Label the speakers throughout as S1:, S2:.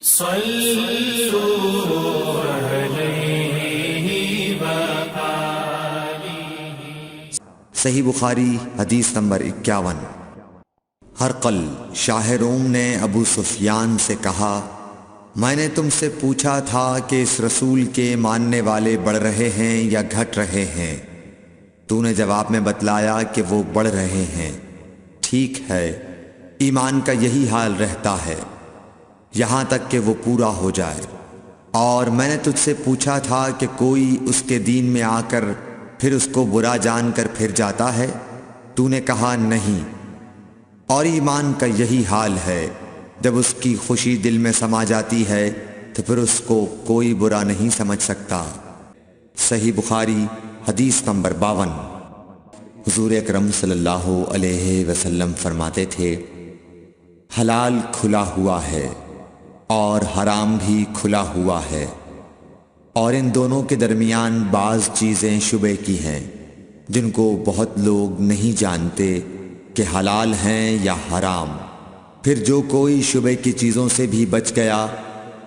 S1: صلوا علیہ وآلہ۔
S2: صحیح بخاری حدیث نمبر 51۔ ہرقل شاہ روم نے ابو سفیان سے کہا، میں نے تم سے پوچھا تھا کہ اس رسول کے ماننے والے بڑھ رہے ہیں یا گھٹ رہے ہیں؟ تو نے جواب میں بتلایا کہ وہ بڑھ رہے ہیں۔ ٹھیک ہے، ایمان کا یہی حال رہتا ہے یہاں تک کہ وہ پورا ہو جائے۔ اور میں نے تجھ سے پوچھا تھا کہ کوئی اس کے دین میں آ کر پھر اس کو برا جان کر پھر جاتا ہے؟ تو نے کہا نہیں۔ اور ایمان کا یہی حال ہے، جب اس کی خوشی دل میں سما جاتی ہے تو پھر اس کو کوئی برا نہیں سمجھ سکتا۔ صحیح بخاری حدیث نمبر 52۔ حضور اکرم صلی اللہ علیہ وسلم فرماتے تھے، حلال کھلا ہوا ہے اور حرام بھی کھلا ہوا ہے، اور ان دونوں کے درمیان بعض چیزیں شبے کی ہیں جن کو بہت لوگ نہیں جانتے کہ حلال ہیں یا حرام۔ پھر جو کوئی شبے کی چیزوں سے بھی بچ گیا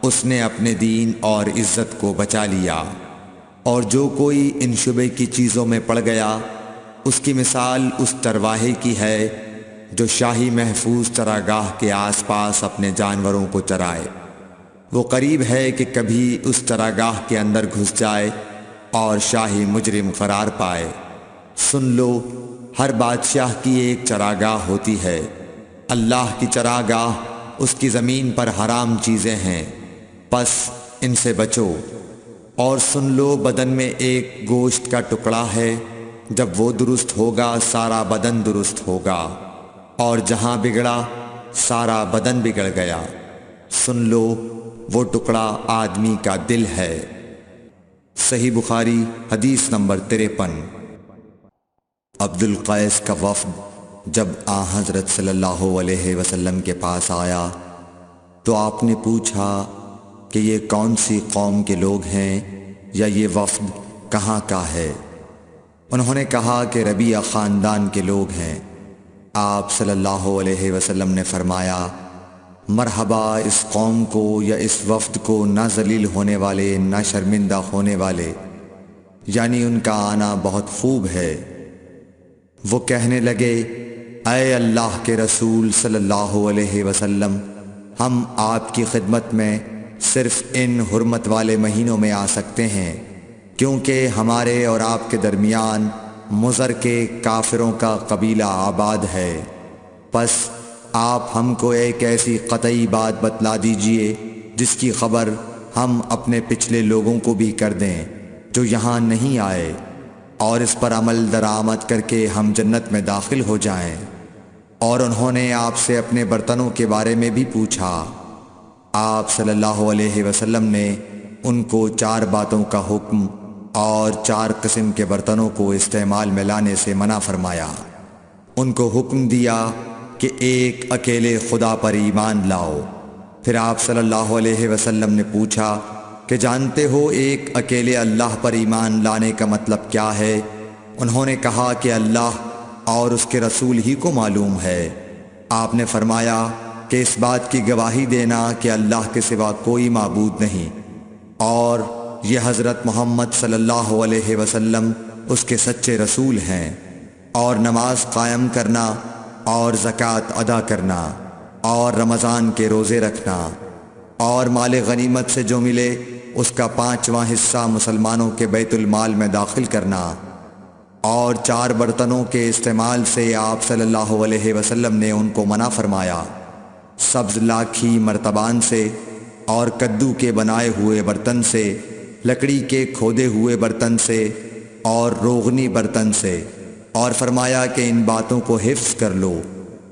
S2: اس نے اپنے دین اور عزت کو بچا لیا، اور جو کوئی ان شبے کی چیزوں میں پڑ گیا اس کی مثال اس چرواہے کی ہے جو شاہی محفوظ چراگاہ کے آس پاس اپنے جانوروں کو چرائے۔ وہ قریب ہے کہ کبھی اس چراگاہ کے اندر گھس جائے اور شاہی مجرم قرار پائے۔ سن لو، ہر بادشاہ کی ایک چراگاہ ہوتی ہے، اللہ کی چراگاہ اس کی زمین پر حرام چیزیں ہیں، پس ان سے بچو۔ اور سن لو، بدن میں ایک گوشت کا ٹکڑا ہے، جب وہ درست ہوگا سارا بدن درست ہوگا، اور جہاں بگڑا سارا بدن بگڑ گیا۔ سن لو، وہ ٹکڑا آدمی کا دل ہے۔ صحیح بخاری حدیث نمبر 53۔ عبد القیس کا وفد جب حضرت صلی اللہ علیہ وسلم کے پاس آیا تو آپ نے پوچھا کہ یہ کون سی قوم کے لوگ ہیں یا یہ وفد کہاں کا ہے؟ انہوں نے کہا کہ ربیعہ خاندان کے لوگ ہیں۔ آپ صلی اللہ علیہ وسلم نے فرمایا، مرحبا اس قوم کو یا اس وفد کو، نہ ذلیل ہونے والے نہ شرمندہ ہونے والے، یعنی ان کا آنا بہت خوب ہے۔ وہ کہنے لگے، اے اللہ کے رسول صلی اللہ علیہ وسلم، ہم آپ کی خدمت میں صرف ان حرمت والے مہینوں میں آ سکتے ہیں، کیونکہ ہمارے اور آپ کے درمیان مضر کے کافروں کا قبیلہ آباد ہے۔ پس آپ ہم کو ایک ایسی قطعی بات بتلا دیجئے جس کی خبر ہم اپنے پچھلے لوگوں کو بھی کر دیں جو یہاں نہیں آئے، اور اس پر عمل درآمد کر کے ہم جنت میں داخل ہو جائیں۔ اور انہوں نے آپ سے اپنے برتنوں کے بارے میں بھی پوچھا۔ آپ صلی اللہ علیہ وسلم نے ان کو 4 باتوں کا حکم اور 4 قسم کے برتنوں کو استعمال میں لانے سے منع فرمایا۔ ان کو حکم دیا کہ ایک اکیلے خدا پر ایمان لاؤ۔ پھر آپ صلی اللہ علیہ وسلم نے پوچھا کہ جانتے ہو ایک اکیلے اللہ پر ایمان لانے کا مطلب کیا ہے؟ انہوں نے کہا کہ اللہ اور اس کے رسول ہی کو معلوم ہے۔ آپ نے فرمایا کہ اس بات کی گواہی دینا کہ اللہ کے سوا کوئی معبود نہیں، اور یہ حضرت محمد صلی اللہ علیہ وسلم اس کے سچے رسول ہیں، اور نماز قائم کرنا اور زکوٰۃ ادا کرنا اور رمضان کے روزے رکھنا، اور مال غنیمت سے جو ملے اس کا 5واں حصہ مسلمانوں کے بیت المال میں داخل کرنا۔ اور 4 برتنوں کے استعمال سے آپ صلی اللہ علیہ وسلم نے ان کو منع فرمایا، سبز لاکھی مرتبان سے، اور کدو کے بنائے ہوئے برتن سے، لکڑی کے کھودے ہوئے برتن سے، اور روغنی برتن سے، اور فرمایا کہ ان باتوں کو حفظ کر لو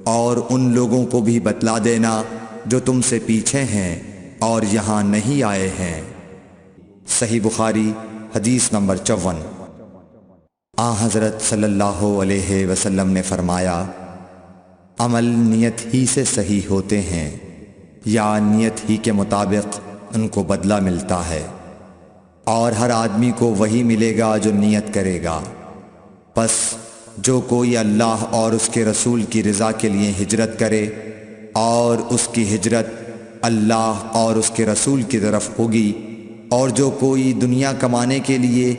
S2: اور ان لوگوں کو بھی بتلا دینا جو تم سے پیچھے ہیں اور یہاں نہیں آئے ہیں۔ صحیح بخاری حدیث نمبر 54۔ حضرت صلی اللہ علیہ وسلم نے فرمایا، عمل نیت ہی سے صحیح ہوتے ہیں یا نیت ہی کے مطابق ان کو بدلہ ملتا ہے، اور ہر آدمی کو وہی ملے گا جو نیت کرے گا۔ پس جو کوئی اللہ اور اس کے رسول کی رضا کے لیے ہجرت کرے اور اس کی ہجرت اللہ اور اس کے رسول کی طرف ہوگی، اور جو کوئی دنیا کمانے کے لیے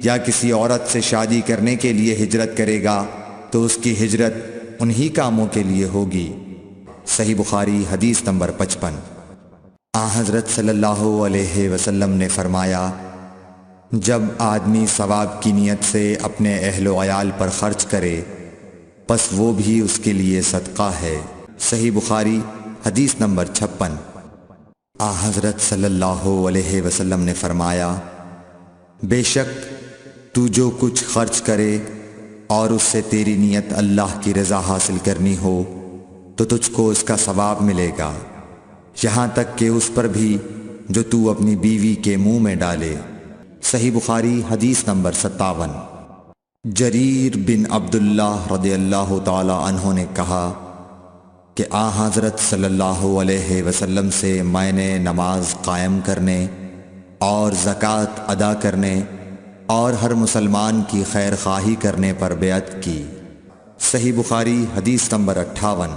S2: یا کسی عورت سے شادی کرنے کے لیے ہجرت کرے گا تو اس کی ہجرت انہی کاموں کے لیے ہوگی۔ صحیح بخاری حدیث نمبر 55۔ حضرت صلی اللہ علیہ وسلم نے فرمایا، جب آدمی ثواب کی نیت سے اپنے اہل و عیال پر خرچ کرے پس وہ بھی اس کے لیے صدقہ ہے۔ صحیح بخاری حدیث نمبر 56۔ حضرت صلی اللہ علیہ وسلم نے فرمایا، بے شک تو جو کچھ خرچ کرے اور اس سے تیری نیت اللہ کی رضا حاصل کرنی ہو تو تجھ کو اس کا ثواب ملے گا، یہاں تک کہ اس پر بھی جو تو اپنی بیوی کے منہ میں ڈالے۔ صحیح بخاری حدیث نمبر 57۔ جریر بن عبداللہ رضی اللہ تعالی عنہ نے کہا کہ حضرت صلی اللہ علیہ وسلم سے میں نے نماز قائم کرنے اور زکوٰۃ ادا کرنے اور ہر مسلمان کی خیر خواہی کرنے پر بیعت کی۔ صحیح بخاری حدیث نمبر 58۔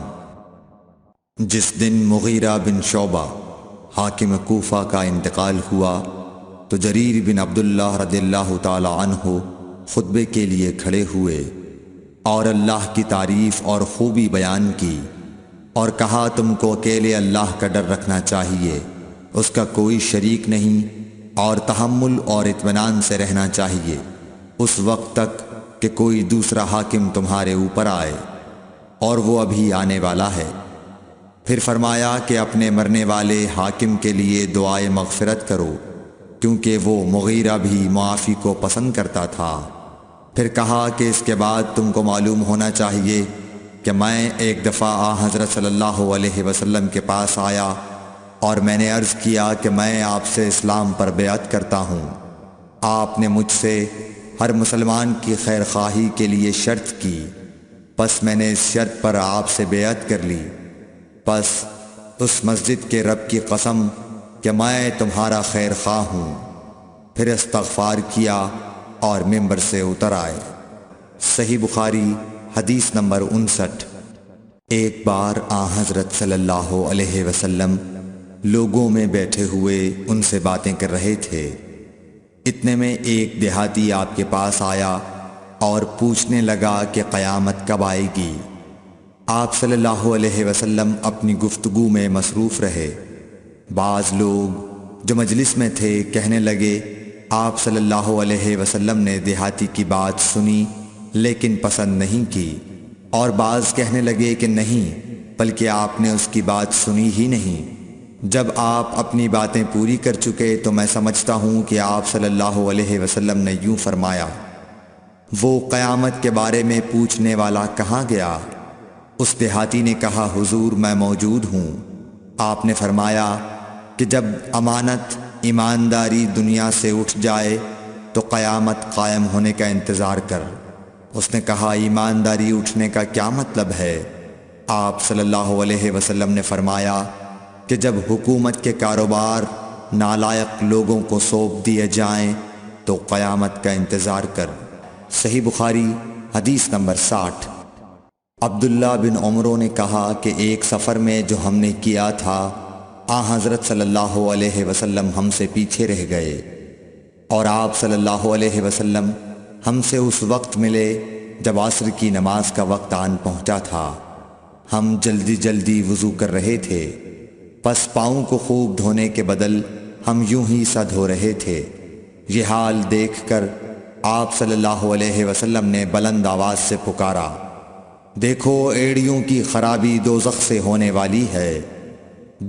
S2: جس دن مغیرہ بن شعبہ حاکم کوفہ کا انتقال ہوا تو جریر بن عبداللہ رضی اللہ تعالی عنہ خطبے کے لیے کھڑے ہوئے اور اللہ کی تعریف اور خوبی بیان کی اور کہا، تم کو اکیلے اللہ کا ڈر رکھنا چاہیے، اس کا کوئی شریک نہیں، اور تحمل اور اطمینان سے رہنا چاہیے اس وقت تک کہ کوئی دوسرا حاکم تمہارے اوپر آئے، اور وہ ابھی آنے والا ہے۔ پھر فرمایا کہ اپنے مرنے والے حاکم کے لیے دعائے مغفرت کرو، کیونکہ وہ مغیرہ بھی معافی کو پسند کرتا تھا۔ پھر کہا کہ اس کے بعد تم کو معلوم ہونا چاہیے کہ میں ایک دفعہ حضرت صلی اللہ علیہ وسلم کے پاس آیا اور میں نے عرض کیا کہ میں آپ سے اسلام پر بیعت کرتا ہوں۔ آپ نے مجھ سے ہر مسلمان کی خیر خواہی کے لیے شرط کی، پس میں نے اس شرط پر آپ سے بیعت کر لی۔ پس اس مسجد کے رب کی قسم کہ میں تمہارا خیر خواہ ہوں۔ پھر استغفار کیا اور ممبر سے اتر آئے۔ صحیح بخاری حدیث نمبر 59۔ ایک بار حضرت صلی اللہ علیہ وسلم لوگوں میں بیٹھے ہوئے ان سے باتیں کر رہے تھے، اتنے میں ایک دیہاتی آپ کے پاس آیا اور پوچھنے لگا کہ قیامت کب آئے گی۔ آپ صلی اللہ علیہ وسلم اپنی گفتگو میں مصروف رہے۔ بعض لوگ جو مجلس میں تھے کہنے لگے، آپ صلی اللہ علیہ وسلم نے دیہاتی کی بات سنی لیکن پسند نہیں کی، اور بعض کہنے لگے کہ نہیں بلکہ آپ نے اس کی بات سنی ہی نہیں۔ جب آپ اپنی باتیں پوری کر چکے تو میں سمجھتا ہوں کہ آپ صلی اللہ علیہ وسلم نے یوں فرمایا، وہ قیامت کے بارے میں پوچھنے والا کہاں گیا؟ اس دیہاتی نے کہا، حضور میں موجود ہوں۔ آپ نے فرمایا کہ جب امانت ایمانداری دنیا سے اٹھ جائے تو قیامت قائم ہونے کا انتظار کر۔ اس نے کہا، ایمانداری اٹھنے کا کیا مطلب ہے؟ آپ صلی اللہ علیہ وسلم نے فرمایا کہ جب حکومت کے کاروبار نالائق لوگوں کو سونپ دیے جائیں تو قیامت کا انتظار کر۔ صحیح بخاری حدیث نمبر 60۔ عبداللہ بن عمرو نے کہا کہ ایک سفر میں جو ہم نے کیا تھا حضرت صلی اللہ علیہ وسلم ہم سے پیچھے رہ گئے، اور آپ صلی اللہ علیہ وسلم ہم سے اس وقت ملے جب عصر کی نماز کا وقت آن پہنچا تھا۔ ہم جلدی جلدی وضو کر رہے تھے، پس پاؤں کو خوب دھونے کے بدل ہم یوں ہی سا دھو رہے تھے۔ یہ حال دیکھ کر آپ صلی اللہ علیہ وسلم نے بلند آواز سے پکارا، دیکھو ایڑیوں کی خرابی دوزخ سے ہونے والی ہے۔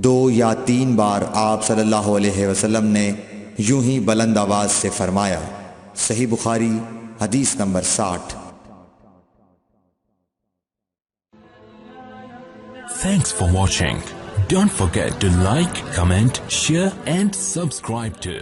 S2: 2 یا 3 بار آپ صلی اللہ علیہ وسلم نے یوں ہی بلند آواز سے فرمایا۔ صحیح بخاری حدیث number 60۔
S1: Thanks for watching. Don't forget to like, comment, share and subscribe to